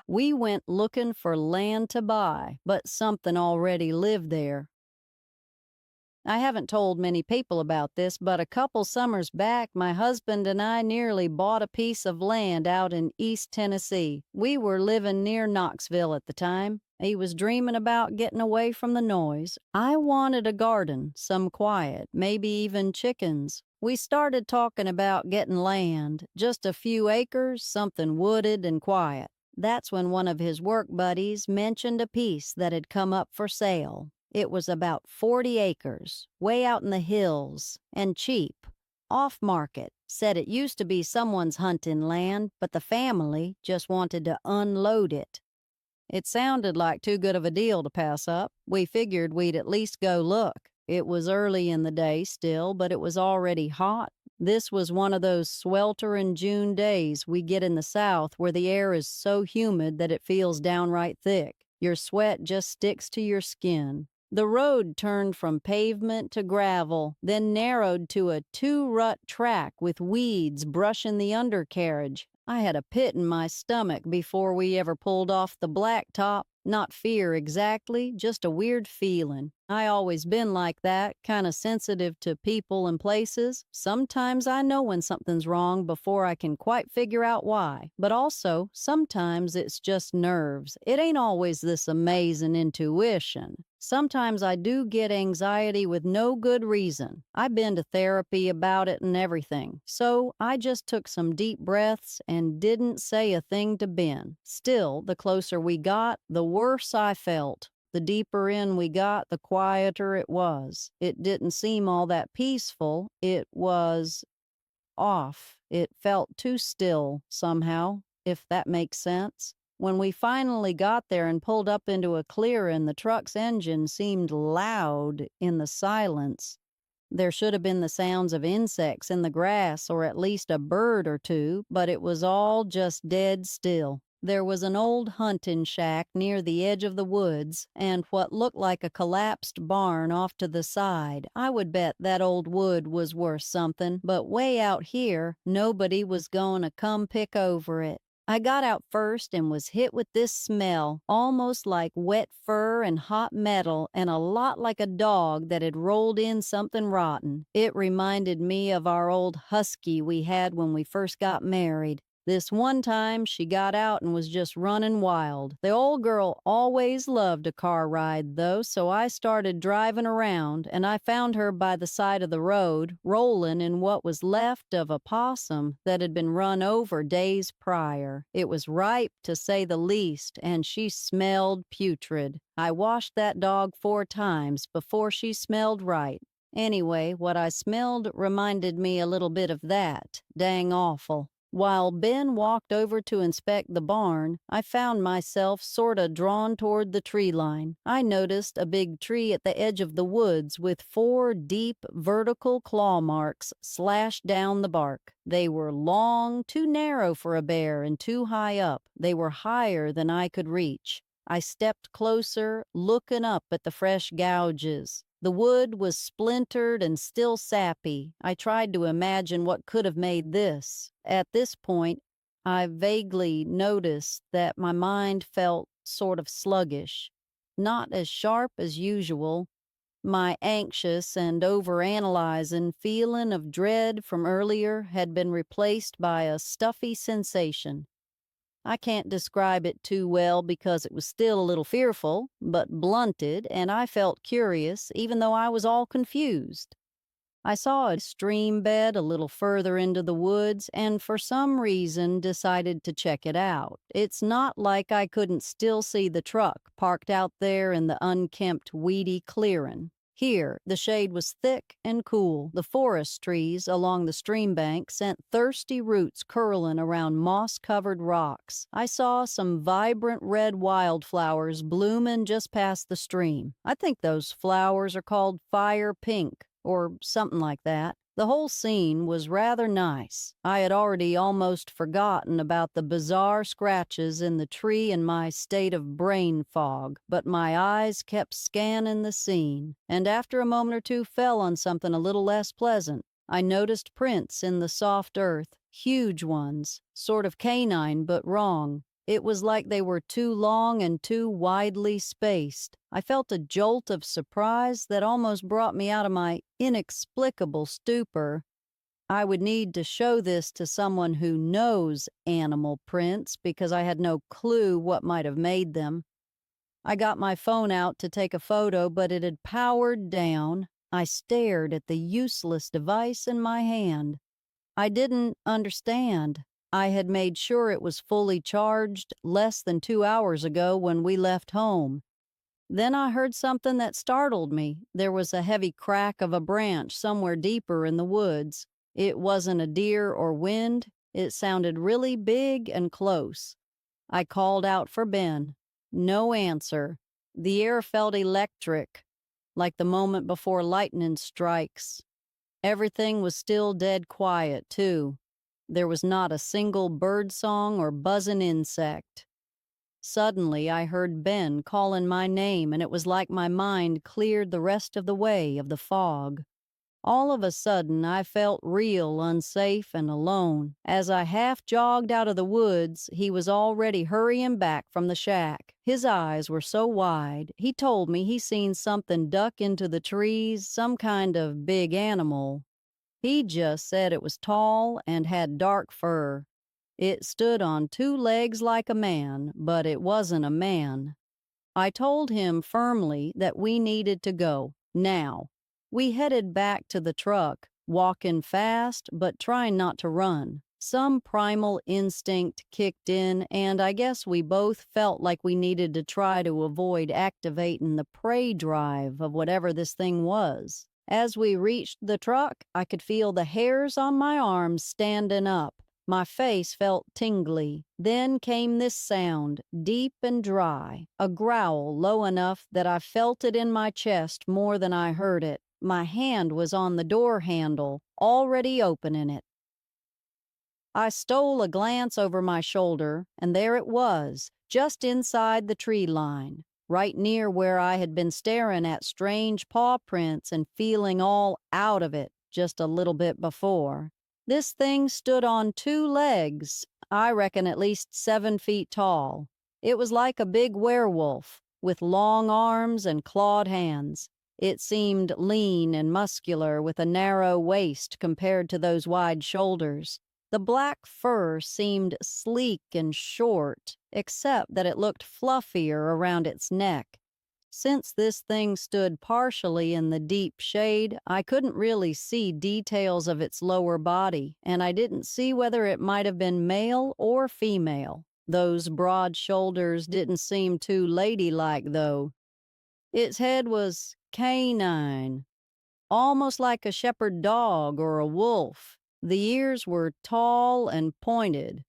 We went looking for land to buy, but something already lived there. I haven't told many people about this, but a couple summers back, my husband and I nearly bought a piece of land out in East Tennessee. We were living near Knoxville at the time. He was dreaming about getting away from the noise. I wanted a garden, some quiet, maybe even chickens. We started talking about getting land, just a few acres, something wooded and quiet. That's when one of his work buddies mentioned a piece that had come up for sale. It was about 40 acres, way out in the hills, and cheap. Off-market. Said it used to be someone's hunting land, but the family just wanted to unload it. It sounded like too good of a deal to pass up. We figured we'd at least go look. It was early in the day still, but it was already hot. This was one of those sweltering June days we get in the South where the air is so humid that it feels downright thick. Your sweat just sticks to your skin. The road turned from pavement to gravel, then narrowed to a two-rut track with weeds brushing the undercarriage. I had a pit in my stomach before we ever pulled off the blacktop. Not fear exactly, just a weird feeling. I always been like that, kind of sensitive to people and places. Sometimes I know when something's wrong before I can quite figure out why. But also, sometimes it's just nerves. It ain't always this amazing intuition. Sometimes I do get anxiety with no good reason. I've been to therapy about it and everything. So I just took some deep breaths and didn't say a thing to Ben. Still, the closer we got, the worse I felt. The deeper in we got, the quieter it was. It didn't seem all that peaceful. It was off. It felt too still, somehow, if that makes sense. When we finally got there and pulled up into a clearing, the truck's engine seemed loud in the silence. There should have been the sounds of insects in the grass or at least a bird or two, but it was all just dead still. There was an old hunting shack near the edge of the woods and what looked like a collapsed barn off to the side. I would bet that old wood was worth something, but way out here, nobody was going to come pick over it. I got out first and was hit with this smell, almost like wet fur and hot metal, and a lot like a dog that had rolled in something rotten. It reminded me of our old husky we had when we first got married. This one time, she got out and was just running wild. The old girl always loved a car ride, though, so I started driving around, and I found her by the side of the road, rolling in what was left of a possum that had been run over days prior. It was ripe, to say the least, and she smelled putrid. I washed that dog 4 times before she smelled right. Anyway, what I smelled reminded me a little bit of that. Dang awful. While Ben walked over to inspect the barn, I found myself sorta drawn toward the tree line. I noticed a big tree at the edge of the woods with 4 deep vertical claw marks slashed down the bark. They were long, too narrow for a bear, and too high up. They were higher than I could reach. I stepped closer, looking up at the fresh gouges. The wood was splintered and still sappy. I tried to imagine what could have made this. At this point, I vaguely noticed that my mind felt sort of sluggish, not as sharp as usual. My anxious and overanalyzing feeling of dread from earlier had been replaced by a stuffy sensation. I can't describe it too well because it was still a little fearful, but blunted, and I felt curious even though I was all confused. I saw a stream bed a little further into the woods and for some reason decided to check it out. It's not like I couldn't still see the truck parked out there in the unkempt, weedy clearing. Here, the shade was thick and cool. The forest trees along the stream bank sent thirsty roots curling around moss-covered rocks. I saw some vibrant red wildflowers blooming just past the stream. I think those flowers are called fire pink, or something like that. The whole scene was rather nice. I had already almost forgotten about the bizarre scratches in the tree and my state of brain fog, but my eyes kept scanning the scene, and after a moment or two fell on something a little less pleasant. I noticed prints in the soft earth, huge ones, sort of canine but wrong. It was like they were too long and too widely spaced. I felt a jolt of surprise that almost brought me out of my inexplicable stupor. I would need to show this to someone who knows animal prints because I had no clue what might have made them. I got my phone out to take a photo, but it had powered down. I stared at the useless device in my hand. I didn't understand. I had made sure it was fully charged less than 2 hours ago when we left home. Then I heard something that startled me. There was a heavy crack of a branch somewhere deeper in the woods. It wasn't a deer or wind. It sounded really big and close. I called out for Ben. No answer. The air felt electric, like the moment before lightning strikes. Everything was still dead quiet, too. There was not a single bird song or buzzing insect. Suddenly, I heard Ben calling my name, and it was like my mind cleared the rest of the way of the fog. All of a sudden, I felt real unsafe and alone. As I half jogged out of the woods, he was already hurrying back from the shack. His eyes were so wide. He told me he seen something duck into the trees, some kind of big animal. He just said it was tall and had dark fur. It stood on 2 legs like a man, but it wasn't a man. I told him firmly that we needed to go, now. We headed back to the truck, walking fast but trying not to run. Some primal instinct kicked in, and I guess we both felt like we needed to try to avoid activating the prey drive of whatever this thing was. As we reached the truck, I could feel the hairs on my arms standing up. My face felt tingly. Then came this sound, deep and dry, a growl low enough that I felt it in my chest more than I heard it. My hand was on the door handle, already opening it. I stole a glance over my shoulder, and there it was, just inside the tree line, right near where I had been staring at strange paw prints and feeling all out of it just a little bit before. This thing stood on 2 legs, I reckon at least 7 feet tall. It was like a big werewolf, with long arms and clawed hands. It seemed lean and muscular with a narrow waist compared to those wide shoulders. The black fur seemed sleek and short, except that it looked fluffier around its neck. Since this thing stood partially in the deep shade, I couldn't really see details of its lower body, and I didn't see whether it might have been male or female. Those broad shoulders didn't seem too ladylike, though. Its head was canine, almost like a shepherd dog or a wolf. The ears were tall and pointed.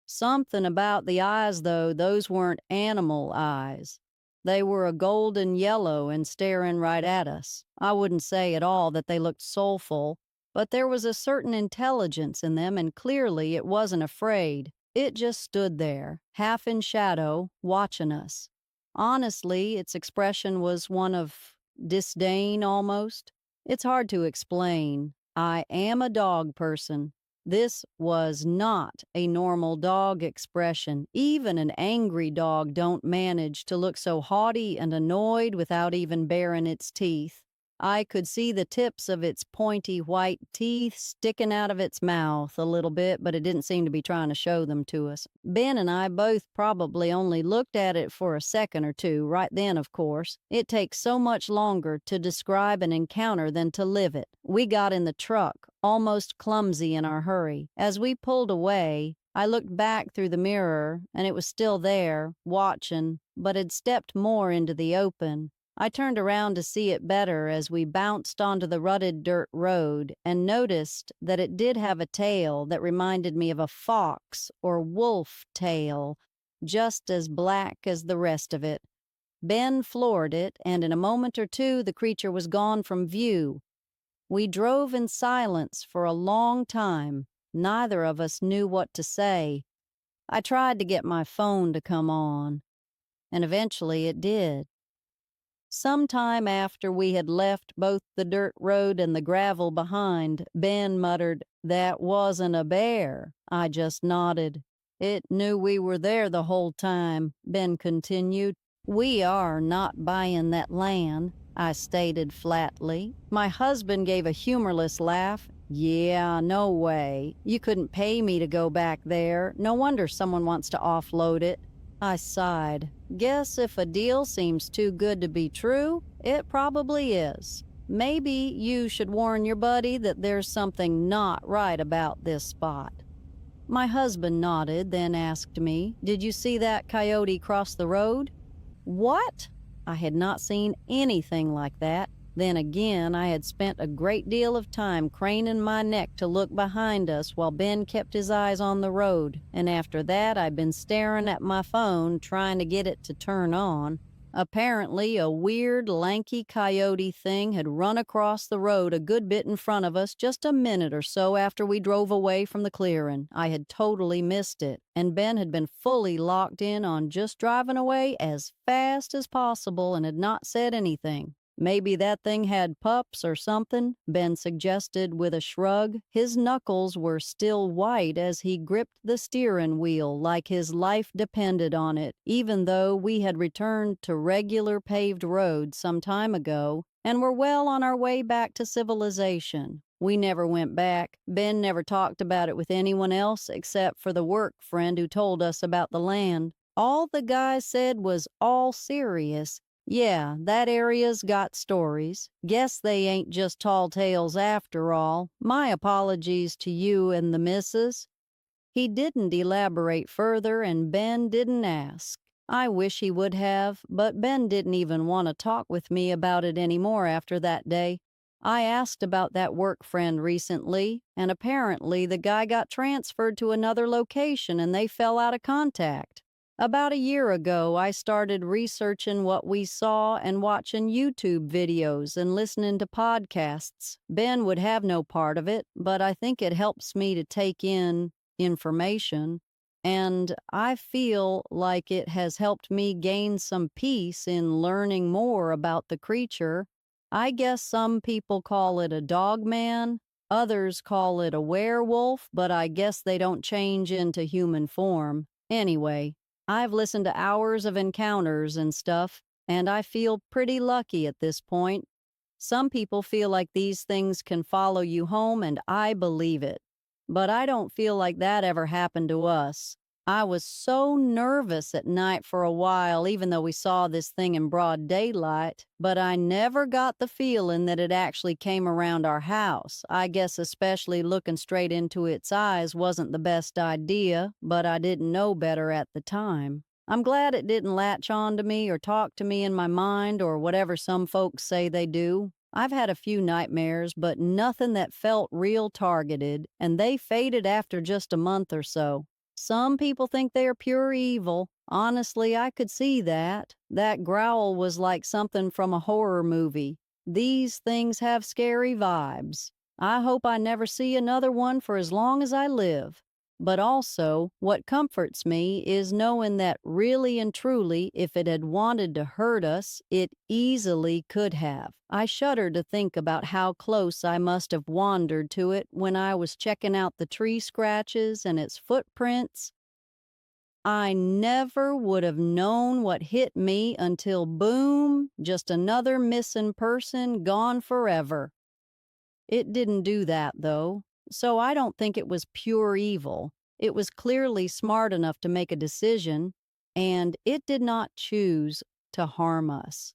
Something about the eyes, though, those weren't animal eyes. They were a golden yellow and staring right at us. I wouldn't say at all that they looked soulful, but there was a certain intelligence in them, and clearly it wasn't afraid. It just stood there, half in shadow, watching us. Honestly, its expression was one of disdain almost. It's hard to explain. I am a dog person. This was not a normal dog expression. Even an angry dog don't manage to look so haughty and annoyed without even baring its teeth. I could see the tips of its pointy white teeth sticking out of its mouth a little bit, but it didn't seem to be trying to show them to us. Ben and I both probably only looked at it for a second or two, right then, of course. It takes so much longer to describe an encounter than to live it. We got in the truck, almost clumsy in our hurry. As we pulled away, I looked back through the mirror, and it was still there, watching, but had stepped more into the open. I turned around to see it better as we bounced onto the rutted dirt road and noticed that it did have a tail that reminded me of a fox or wolf tail, just as black as the rest of it. Ben floored it, and in a moment or two the creature was gone from view. We drove in silence for a long time. Neither of us knew what to say. I tried to get my phone to come on, and eventually it did. Sometime after we had left both the dirt road and the gravel behind, Ben muttered, "That wasn't a bear." I just nodded. It knew we were there the whole time, Ben continued. We are not buying that land, I stated flatly. My husband gave a humorless laugh. Yeah, no way. You couldn't pay me to go back there. No wonder someone wants to offload it. I sighed. Guess if a deal seems too good to be true, it probably is. Maybe you should warn your buddy that there's something not right about this spot. My husband nodded, then asked me, Did you see that coyote cross the road? What? I had not seen anything like that. Then again, I had spent a great deal of time craning my neck to look behind us while Ben kept his eyes on the road, and after that I'd been staring at my phone trying to get it to turn on. Apparently, a weird, lanky coyote thing had run across the road a good bit in front of us just a minute or so after we drove away from the clearing. I had totally missed it, and Ben had been fully locked in on just driving away as fast as possible and had not said anything. Maybe that thing had pups or something, Ben suggested with a shrug. His knuckles were still white as he gripped the steering wheel like his life depended on it, even though we had returned to regular paved roads some time ago and were well on our way back to civilization. We never went back. Ben never talked about it with anyone else except for the work friend who told us about the land. All the guy said was all serious. Yeah, that area's got stories. Guess they ain't just tall tales after all. My apologies to you and the missus. He didn't elaborate further, and Ben didn't ask. I wish he would have, but Ben didn't even want to talk with me about it anymore after that day. I asked about that work friend recently, and apparently the guy got transferred to another location and they fell out of contact. About a year ago, I started researching what we saw and watching YouTube videos and listening to podcasts. Ben would have no part of it, but I think it helps me to take in information, and I feel like it has helped me gain some peace in learning more about the creature. I guess some people call it a dogman, others call it a werewolf, but I guess they don't change into human form. Anyway, I've listened to hours of encounters and stuff, and I feel pretty lucky at this point. Some people feel like these things can follow you home, and I believe it. But I don't feel like that ever happened to us. I was so nervous at night for a while, even though we saw this thing in broad daylight, but I never got the feeling that it actually came around our house. I guess especially looking straight into its eyes wasn't the best idea, but I didn't know better at the time. I'm glad it didn't latch on to me or talk to me in my mind or whatever some folks say they do. I've had a few nightmares, but nothing that felt real targeted, and they faded after just a month or so. Some people think they are pure evil. Honestly, I could see that. That growl was like something from a horror movie. These things have scary vibes. I hope I never see another one for as long as I live. But also, what comforts me is knowing that really and truly, if it had wanted to hurt us, it easily could have. I shudder to think about how close I must have wandered to it when I was checking out the tree scratches and its footprints. I never would have known what hit me until boom, just another missing person gone forever. It didn't do that, though. So I don't think it was pure evil. It was clearly smart enough to make a decision, and it did not choose to harm us.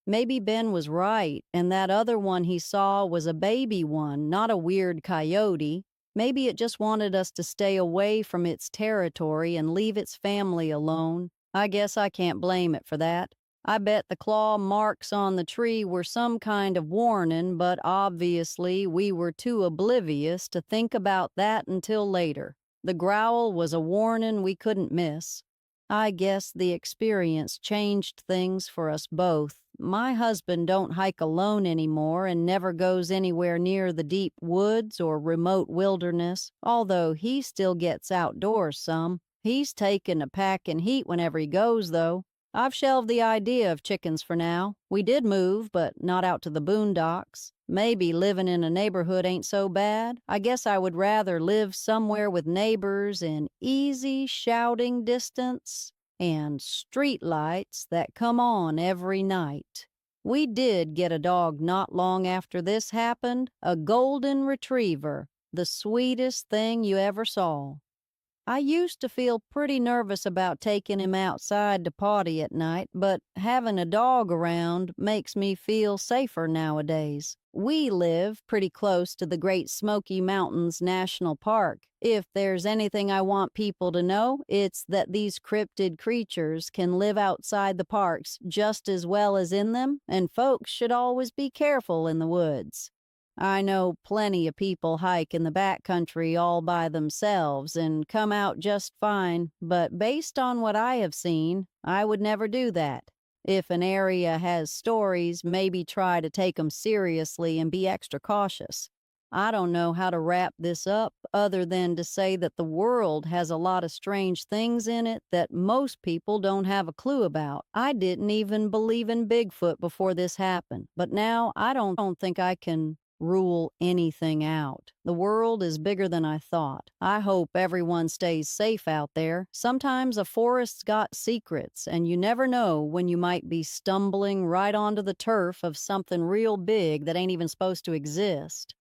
Maybe Ben was right, and that other one he saw was a baby one, not a weird coyote. Maybe it just wanted us to stay away from its territory and leave its family alone. I guess I can't blame it for that. I bet the claw marks on the tree were some kind of warning, but obviously we were too oblivious to think about that until later. The growl was a warning we couldn't miss. I guess the experience changed things for us both. My husband don't hike alone anymore and never goes anywhere near the deep woods or remote wilderness, although he still gets outdoors some. He's taken a packing heat whenever he goes, though. I've shelved the idea of chickens for now. We did move, but not out to the boondocks. Maybe living in a neighborhood ain't so bad. I guess I would rather live somewhere with neighbors in easy shouting distance and street lights that come on every night. We did get a dog not long after this happened, a golden retriever, the sweetest thing you ever saw. I used to feel pretty nervous about taking him outside to potty at night, but having a dog around makes me feel safer nowadays. We live pretty close to the Great Smoky Mountains National Park. If there's anything I want people to know, it's that these cryptid creatures can live outside the parks just as well as in them, and folks should always be careful in the woods. I know plenty of people hike in the backcountry all by themselves and come out just fine, but based on what I have seen, I would never do that. If an area has stories, maybe try to take them seriously and be extra cautious. I don't know how to wrap this up other than to say that the world has a lot of strange things in it that most people don't have a clue about. I didn't even believe in Bigfoot before this happened, but now I don't think I can rule anything out. The world is bigger than I thought. I hope everyone stays safe out there. Sometimes a forest's got secrets, and you never know when you might be stumbling right onto the turf of something real big that ain't even supposed to exist.